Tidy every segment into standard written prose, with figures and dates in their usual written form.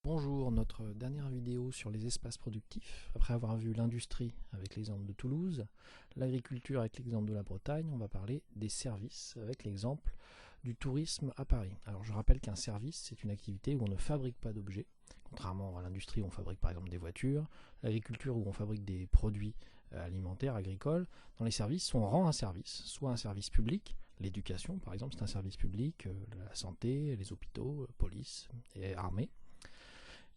Bonjour, notre dernière vidéo sur les espaces productifs. Après avoir vu l'industrie avec l'exemple de Toulouse, l'agriculture avec l'exemple de la Bretagne, on va parler des services avec l'exemple du tourisme à Paris. Alors je rappelle qu'un service, c'est une activité où on ne fabrique pas d'objets, contrairement à l'industrie où on fabrique par exemple des voitures, l'agriculture où on fabrique des produits alimentaires, agricoles. Dans les services, on rend un service, soit un service public, l'éducation par exemple, c'est un service public, la santé, les hôpitaux, police et armée.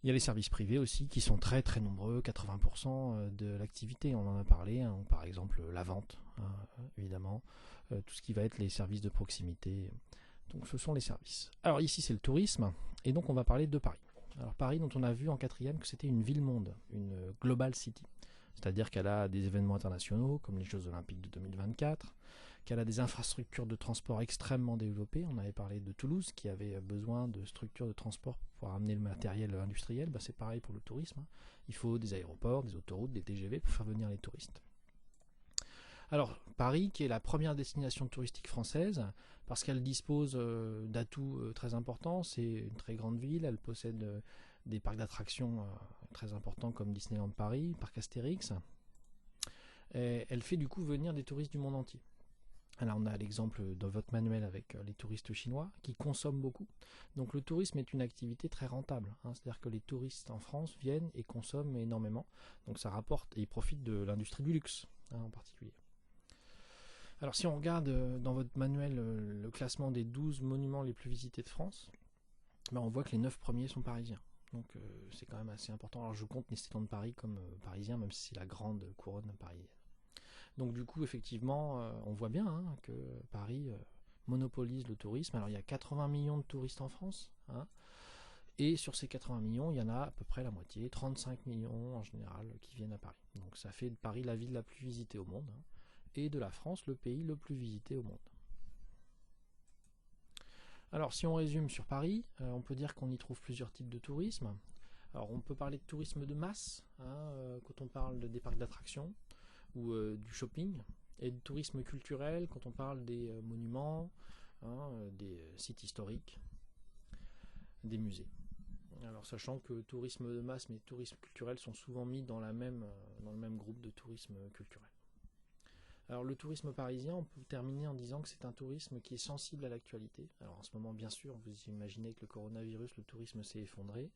Il y a les services privés aussi qui sont très très nombreux, 80% de l'activité, on en a parlé, hein, par exemple la vente, hein, évidemment, tout ce qui va être les services de proximité. Donc ce sont les services. Alors ici c'est le tourisme, et donc on va parler de Paris. Alors Paris dont on a vu en quatrième que c'était une ville-monde, une global city. C'est-à-dire qu'elle a des événements internationaux comme les Jeux Olympiques de 2024, qu'elle a des infrastructures de transport extrêmement développées. On avait parlé de Toulouse qui avait besoin de structures de transport pour pouvoir amener le matériel industriel. C'est pareil pour le tourisme. Il faut des aéroports, des autoroutes, des TGV pour faire venir les touristes. Alors, Paris, qui est la première destination touristique française, parce qu'elle dispose d'atouts très importants, c'est une très grande ville, elle possède des parcs d'attractions très importants comme Disneyland Paris, Parc Astérix, et elle fait du coup venir des touristes du monde entier. Alors on a l'exemple dans votre manuel avec les touristes chinois qui consomment beaucoup. Donc le tourisme est une activité très rentable, hein, c'est-à-dire que les touristes en France viennent et consomment énormément, donc ça rapporte et ils profitent de l'industrie du luxe, hein, en particulier. Alors si on regarde dans votre manuel le classement des 12 monuments les plus visités de France, on voit que les 9 premiers sont parisiens. Donc c'est quand même assez important. Alors je compte Disneyland Paris comme parisien, même si c'est la grande couronne parisienne. Donc du coup, effectivement, on voit bien que Paris monopolise le tourisme. Alors il y a 80 millions de touristes en France, hein, et sur ces 80 millions, il y en a à peu près la moitié, 35 millions en général, qui viennent à Paris. Donc ça fait de Paris la ville la plus visitée au monde, hein, et de la France le pays le plus visité au monde. Alors si on résume sur Paris, on peut dire qu'on y trouve plusieurs types de tourisme. Alors on peut parler de tourisme de masse, hein, quand on parle des parcs d'attractions, ou du shopping, et du tourisme culturel quand on parle des monuments, hein, des sites historiques, des musées. Alors sachant que tourisme de masse mais tourisme culturel sont souvent mis dans le même groupe de tourisme culturel. Alors le tourisme parisien, on peut terminer en disant que c'est un tourisme qui est sensible à l'actualité. Alors en ce moment, bien sûr, vous imaginez que le coronavirus, le tourisme s'est effondré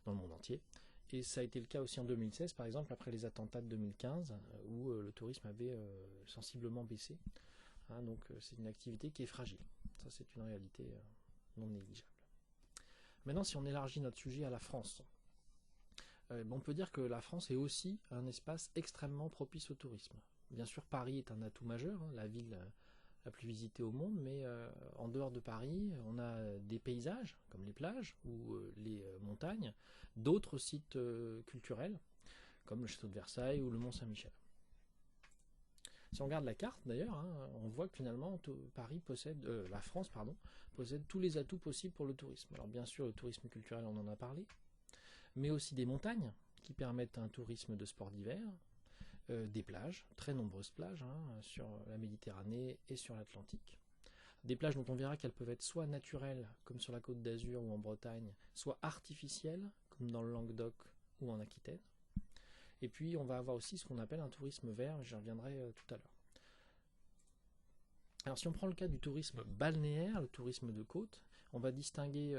dans le monde entier. Et ça a été le cas aussi en 2016, par exemple, après les attentats de 2015, où le tourisme avait sensiblement baissé. Hein, donc c'est une activité qui est fragile. Ça, c'est une réalité non négligeable. Maintenant, si on élargit notre sujet à la France, on peut dire que la France est aussi un espace extrêmement propice au tourisme. Bien sûr, Paris est un atout majeur, hein, la ville la plus visitée au monde, mais en dehors de Paris, on a des paysages comme les plages ou les montagnes, d'autres sites culturels comme le château de Versailles ou le Mont Saint-Michel. Si on regarde la carte d'ailleurs, hein, on voit que finalement la France possède tous les atouts possibles pour le tourisme. Alors bien sûr, le tourisme culturel, on en a parlé, mais aussi des montagnes qui permettent un tourisme de sport d'hiver, des plages, très nombreuses plages, hein, sur la Méditerranée et sur l'Atlantique. Des plages dont on verra qu'elles peuvent être soit naturelles, comme sur la Côte d'Azur ou en Bretagne, soit artificielles, comme dans le Languedoc ou en Aquitaine. Et puis on va avoir aussi ce qu'on appelle un tourisme vert, j'y reviendrai tout à l'heure. Alors si on prend le cas du tourisme balnéaire, le tourisme de côte, on va distinguer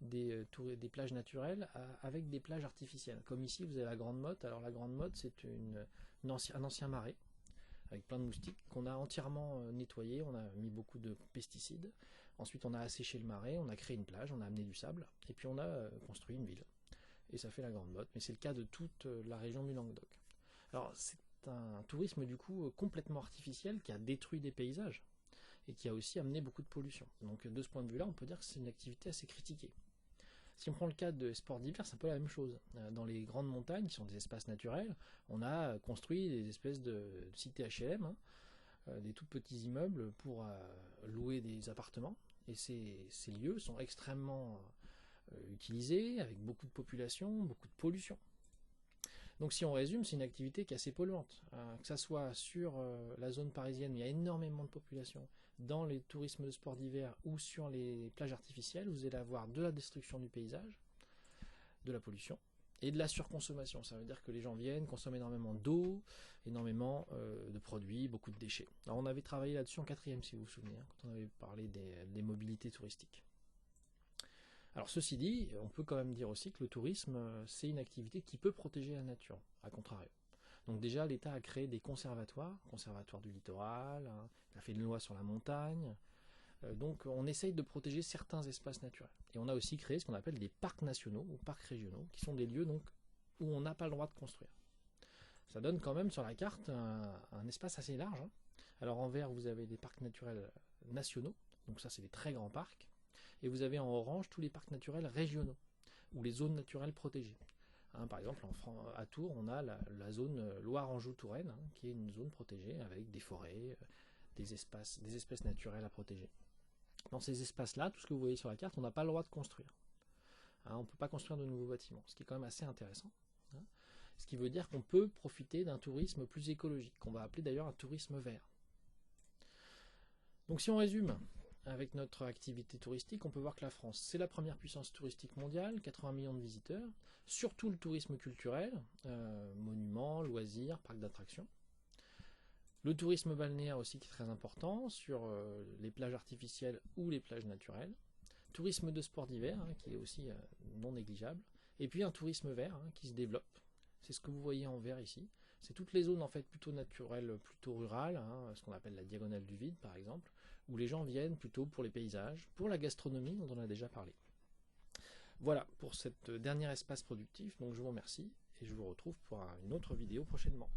des plages naturelles avec des plages artificielles. Comme ici, vous avez la Grande Motte. Alors la Grande Motte, c'est un ancien marais avec plein de moustiques qu'on a entièrement nettoyé. On a mis beaucoup de pesticides. Ensuite, on a asséché le marais, on a créé une plage, on a amené du sable, et puis on a construit une ville. Et ça fait la Grande Motte. Mais c'est le cas de toute la région du Languedoc. Alors c'est un tourisme du coup complètement artificiel qui a détruit des paysages et qui a aussi amené beaucoup de pollution. Donc de ce point de vue-là, on peut dire que c'est une activité assez critiquée. Si on prend le cas de sports d'hiver, c'est un peu la même chose. Dans les grandes montagnes, qui sont des espaces naturels, on a construit des espèces de cités HLM, hein, des tout petits immeubles pour louer des appartements. Et ces lieux sont extrêmement utilisés, avec beaucoup de population, beaucoup de pollution. Donc si on résume, c'est une activité qui est assez polluante. Que ça soit sur la zone parisienne où il y a énormément de population, dans les tourismes de sport d'hiver ou sur les plages artificielles, vous allez avoir de la destruction du paysage, de la pollution et de la surconsommation. Ça veut dire que les gens viennent, consomment énormément d'eau, énormément de produits, beaucoup de déchets. Alors on avait travaillé là-dessus en 4e, si vous vous souvenez, hein, quand on avait parlé des mobilités touristiques. Alors ceci dit, on peut quand même dire aussi que le tourisme, c'est une activité qui peut protéger la nature, à contrario. Donc déjà, l'État a créé des conservatoires du littoral, hein, il a fait une loi sur la montagne. Donc on essaye de protéger certains espaces naturels. Et on a aussi créé ce qu'on appelle des parcs nationaux ou parcs régionaux, qui sont des lieux donc, où on n'a pas le droit de construire. Ça donne quand même sur la carte un espace assez large, hein. Alors en vert, vous avez des parcs naturels nationaux, donc ça c'est des très grands parcs. Et vous avez en orange tous les parcs naturels régionaux, ou les zones naturelles protégées. Hein, par exemple, à Tours, on a la zone Loire-Anjou-Touraine, hein, qui est une zone protégée avec des forêts, des espèces naturelles à protéger. Dans ces espaces-là, tout ce que vous voyez sur la carte, on n'a pas le droit de construire. Hein, on ne peut pas construire de nouveaux bâtiments, ce qui est quand même assez intéressant. Hein, ce qui veut dire qu'on peut profiter d'un tourisme plus écologique, qu'on va appeler d'ailleurs un tourisme vert. Donc si on résume, avec notre activité touristique, on peut voir que la France, c'est la première puissance touristique mondiale, 80 millions de visiteurs, surtout le tourisme culturel, monuments, loisirs, parcs d'attractions. Le tourisme balnéaire aussi qui est très important, sur les plages artificielles ou les plages naturelles. Tourisme de sport d'hiver, hein, qui est aussi non négligeable. Et puis un tourisme vert hein, qui se développe. C'est ce que vous voyez en vert ici. C'est toutes les zones en fait plutôt naturelles, plutôt rurales, hein, ce qu'on appelle la diagonale du vide par exemple, où les gens viennent plutôt pour les paysages, pour la gastronomie dont on a déjà parlé. Voilà pour cet dernier espace productif, donc je vous remercie et je vous retrouve pour une autre vidéo prochainement.